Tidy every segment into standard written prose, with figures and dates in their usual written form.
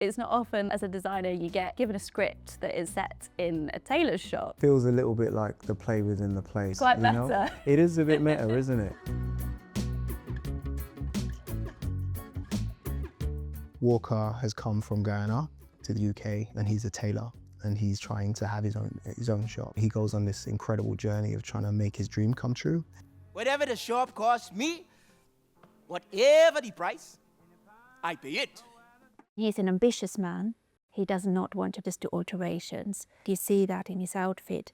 It's not often as a designer you get given a script that is set in a tailor's shop. Feels a little bit like the play within the play. Quite you meta. know? It is a bit meta, isn't it? Walker has come from Ghana to the UK, and he's a tailor, and he's trying to have his own shop. He goes on this incredible journey of trying to make his dream come true. Whatever the shop costs me, whatever the price, I pay it. He's an ambitious man. He does not want to just do alterations. You see that in his outfit.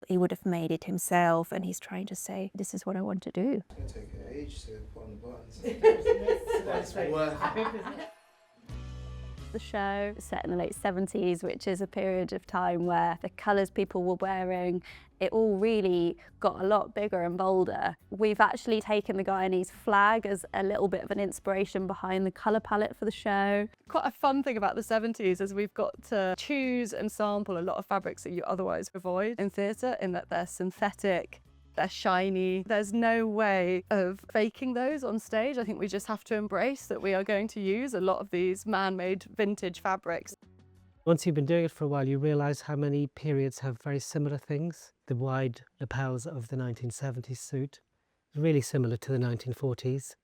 He would have made it himself, and he's trying to say, this is what I want to do. It's going to take an age to put on the buttons. That's worth it. The show is set in the late 70s, which is a period of time where the colours people were wearing, it all really got a lot bigger and bolder. We've actually taken the Guyanese flag as a little bit of an inspiration behind the colour palette for the show. Quite a fun thing about the 70s is we've got to choose and sample a lot of fabrics that you otherwise avoid in theatre, in that they're synthetic, they're shiny. There's no way of faking those on stage. I think we just have to embrace that we are going to use a lot of these man-made vintage fabrics. Once you've been doing it for a while, you realise how many periods have very similar things. The wide lapels of the 1970s suit, really similar to the 1940s,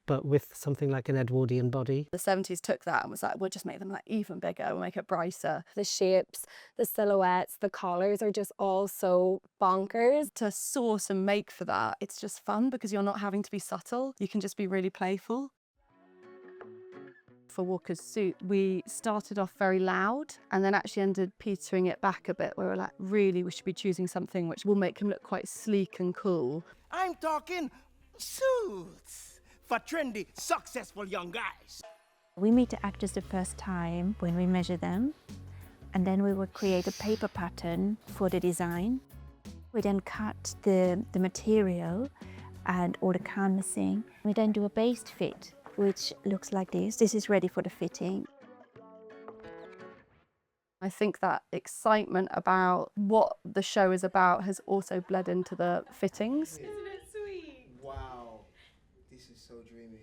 but with something like an Edwardian body. The 70s took that and was like, we'll just make them like even bigger, we'll make it brighter. The shapes, the silhouettes, the collars are just all so bonkers. To source and make for that, it's just fun because you're not having to be subtle. You can just be really playful. For Walker's suit, we started off very loud and then actually ended petering it back a bit, where we're like, really, we should be choosing something which will make him look quite sleek and cool. I'm talking suits for trendy, successful young guys. We meet the actors the first time when we measure them, and then we would create a paper pattern for the design. We then cut the material and all the canvassing. We then do a based fit, which looks like this. This is ready for the fitting. I think that excitement about what the show is about has also bled into the fittings. Isn't it sweet? Wow, this is so dreamy.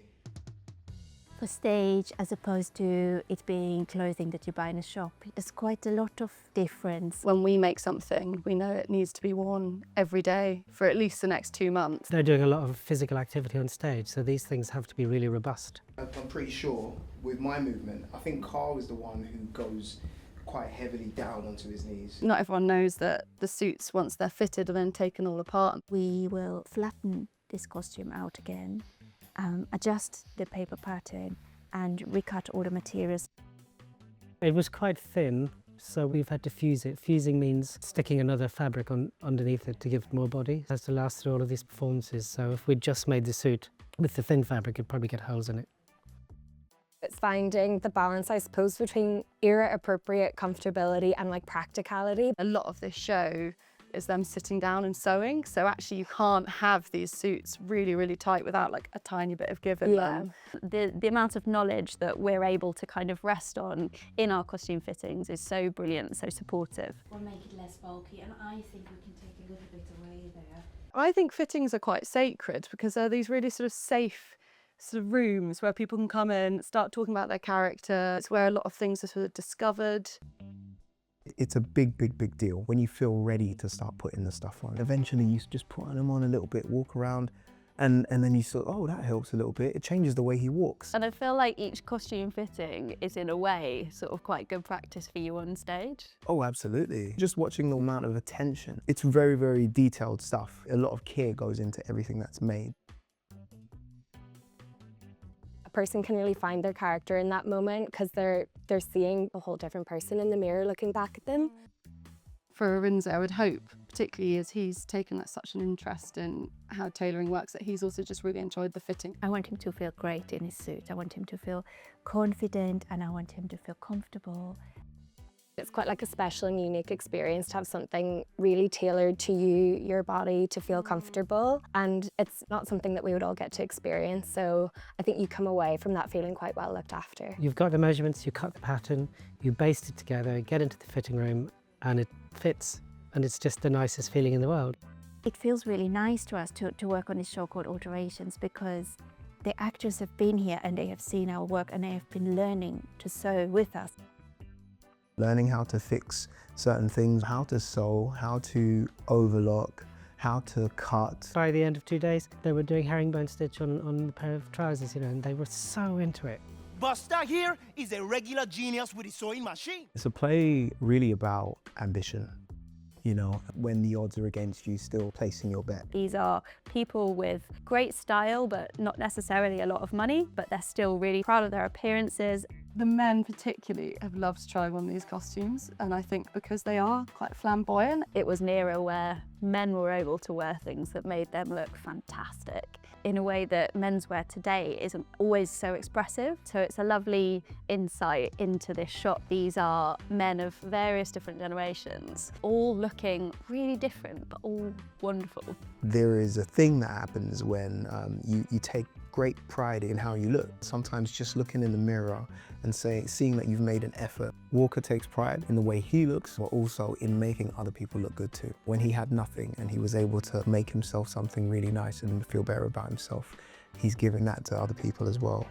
For stage, as opposed to it being clothing that you buy in a shop, there's quite a lot of difference. When we make something, we know it needs to be worn every day for at least the next 2 months. They're doing a lot of physical activity on stage, so these things have to be really robust. I'm pretty sure with my movement, I think Carl is the one who goes quite heavily down onto his knees. Not everyone knows that the suits, once they're fitted, are then taken all apart. We will flatten this costume out again, adjust the paper pattern and recut all the materials. It was quite thin, so we've had to fuse it. Fusing means sticking another fabric underneath it to give it more body. It has to last through all of these performances, so if we'd just made the suit with the thin fabric, it'd probably get holes in it. It's finding the balance, I suppose, between era-appropriate comfortability and like practicality. A lot of this show is them sitting down and sewing, so actually you can't have these suits really, really tight without like a tiny bit of give in them. The amount of knowledge that we're able to kind of rest on in our costume fittings is so brilliant, so supportive. We'll make it less bulky, and I think we can take a little bit away there. I think fittings are quite sacred because they're these really sort of safe sort of rooms where people can come in, start talking about their character. It's where a lot of things are sort of discovered. It's a big, big, big deal when you feel ready to start putting the stuff on. Eventually you just put them on a little bit, walk around, and then you thought, oh, that helps a little bit. It changes the way he walks. And I feel like each costume fitting is in a way sort of quite good practice for you on stage. Oh, absolutely. Just watching the amount of attention. It's very, very detailed stuff. A lot of care goes into everything that's made. Person can really find their character in that moment because they're seeing a whole different person in the mirror looking back at them. For Arinzé, I would hope, particularly as he's taken such an interest in how tailoring works, that he's also just really enjoyed the fitting. I want him to feel great in his suit. I want him to feel confident, and I want him to feel comfortable. It's quite like a special and unique experience to have something really tailored to you, your body, to feel comfortable. And it's not something that we would all get to experience. So I think you come away from that feeling quite well looked after. You've got the measurements, you cut the pattern, you baste it together, get into the fitting room, and it fits. And it's just the nicest feeling in the world. It feels really nice to us to work on this show called Alterations, because The actors have been here and they have seen our work and they have been learning to sew with us. Learning how to fix certain things, how to sew, how to overlock, how to cut. By the end of 2 days, they were doing herringbone stitch on a pair of trousers, you know, and they were so into it. Buster here is a regular genius with his sewing machine. It's a play really about ambition. You know, when the odds are against you, still placing your bet. These are people with great style, but not necessarily a lot of money, but they're still really proud of their appearances. The men particularly have loved trying on these costumes, and I think because they are quite flamboyant. It was an era where men were able to wear things that made them look fantastic in a way that menswear today isn't always so expressive. So it's a lovely insight into this shop. These are men of various different generations, all looking really different, but all wonderful. There is a thing that happens when you take great pride in how you look. Sometimes just looking in the mirror and seeing that you've made an effort. Walker takes pride in the way he looks, but also in making other people look good too. When he had nothing and he was able to make himself something really nice and feel better about himself, he's giving that to other people as well.